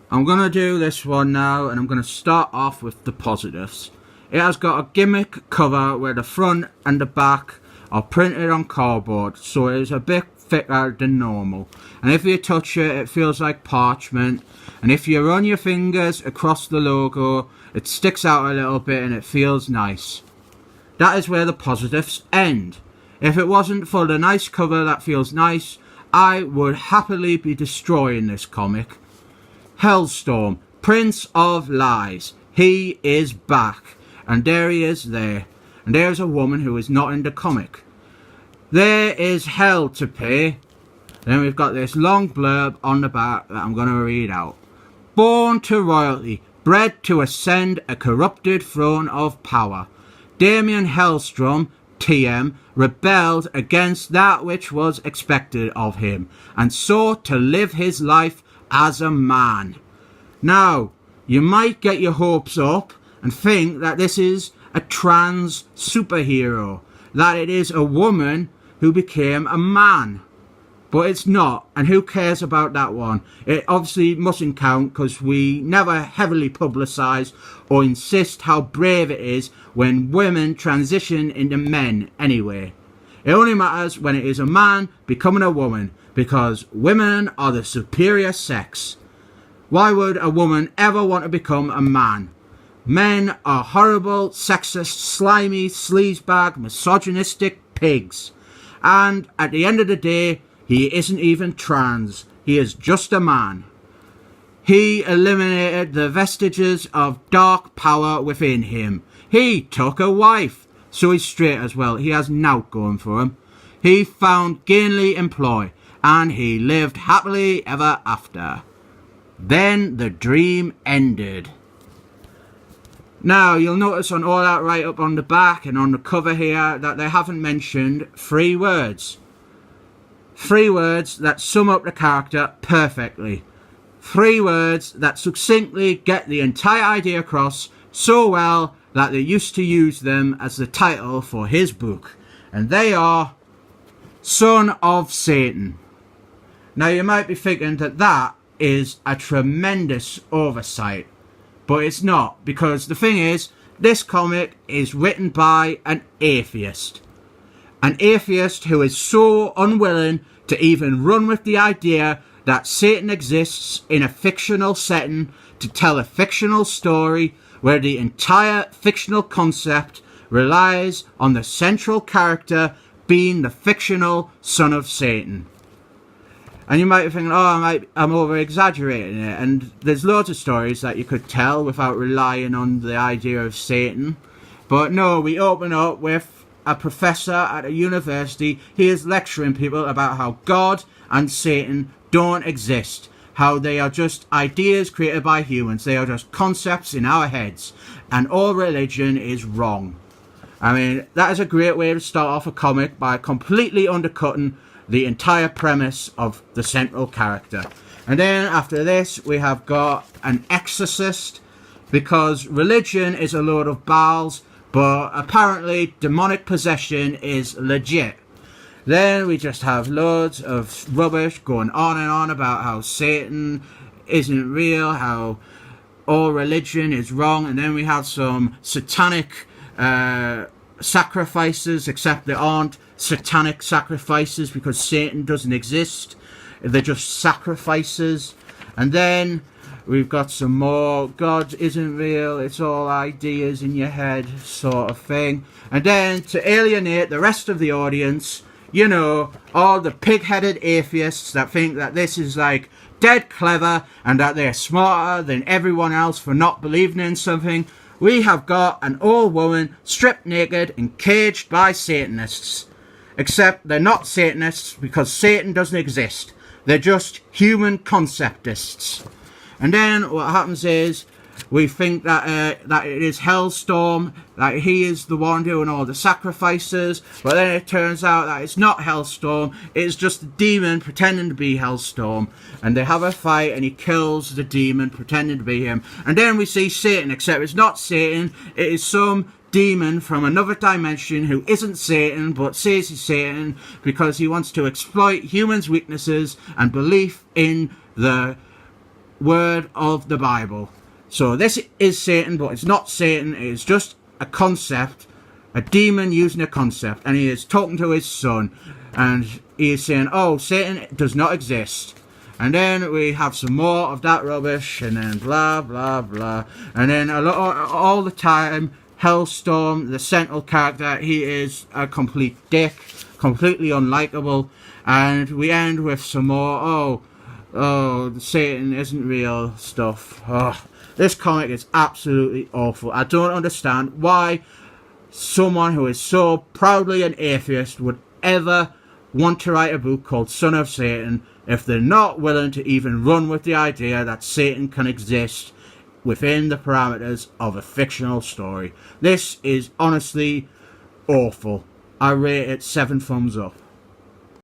I'm going to do this one now, and I'm going to start off with the positives. It has got a gimmick cover where the front and the back are printed on cardboard, so it is a bit thicker than normal. And if you touch it, it feels like parchment. And if you run your fingers across the logo, it sticks out a little bit and it feels nice. That is where the positives end. If it wasn't for the nice cover that feels nice, I would happily be destroying this comic. Hellstorm, Prince of Lies. He is back. And there he is there. And there's a woman who is not in the comic. There is hell to pay. Then we've got this long blurb on the back that I'm going to read out. Born to royalty, bred to ascend a corrupted throne of power, Damien Hellstorm, TM, rebelled against that which was expected of him, and sought to live his life as a man. Now, you might get your hopes up and think that this is a trans superhero, that it is a woman who became a man. But it's not, and who cares about that one? It obviously mustn't count because we never heavily publicise or insist how brave it is when women transition into men anyway. It only matters when it is a man becoming a woman, because women are the superior sex. Why would a woman ever want to become a man? Men are horrible, sexist, slimy, sleazebag, misogynistic pigs. And at the end of the day, he isn't even trans. He is just a man. He eliminated the vestiges of dark power within him. He took a wife. So he's straight as well. He has nought going for him. He found gainly employ. And he lived happily ever after. Then the dream ended. Now, you'll notice on all that right up on the back and on the cover here that they haven't mentioned 3 words. 3 words that sum up the character perfectly. 3 words that succinctly get the entire idea across so well that they used to use them as the title for his book. And they are Son of Satan. Now, you might be thinking that that is a tremendous oversight. But it's not, because the thing is, this comic is written by an atheist. An atheist who is so unwilling to even run with the idea that Satan exists in a fictional setting to tell a fictional story where the entire fictional concept relies on the central character being the fictional son of Satan. And you might be thinking, oh, I'm over-exaggerating it. And there's loads of stories that you could tell without relying on the idea of Satan. But no, we open up with a professor at a university. He is lecturing people about how God and Satan don't exist. How they are just ideas created by humans. They are just concepts in our heads. And all religion is wrong. I mean, that is a great way to start off a comic by completely undercutting the entire premise of the central character. And then after this we have got an exorcist, because religion is a load of balls, but apparently demonic possession is legit. Then we just have loads of rubbish going on and on about how Satan isn't real, how all religion is wrong, and then we have some satanic sacrifices, except they aren't satanic sacrifices because Satan doesn't exist. They're just sacrifices. And then we've got some more God isn't real, it's all ideas in your head sort of thing. And then to alienate the rest of the audience, you know, all the pig-headed atheists that think that this is like dead clever and that they're smarter than everyone else for not believing in something, we have got an old woman stripped naked and caged by Satanists. Except they're not Satanists because Satan doesn't exist. They're just human conceptists. And then what happens is we think that it is Hellstorm, that he is the one doing all the sacrifices, but then it turns out that it's not Hellstorm, it's just a demon pretending to be Hellstorm, and they have a fight and he kills the demon pretending to be him. And then we see Satan, except it's not Satan, it is some demon from another dimension who isn't Satan but says he's Satan because he wants to exploit humans' weaknesses and belief in the word of the Bible. So this is Satan, but it's not Satan. It's just a concept, a demon using a concept, and he is talking to his son, and he is saying, oh, Satan does not exist. And then we have some more of that rubbish, and then blah blah blah, and then all the time Hellstorm, the central character, he is a complete dick, completely unlikable, and we end with some more Satan isn't real stuff. This comic is absolutely awful. I don't understand why someone who is so proudly an atheist would ever want to write a book called Son of Satan if they're not willing to even run with the idea that Satan can exist within the parameters of a fictional story. This is honestly awful. I rate it 7 thumbs up.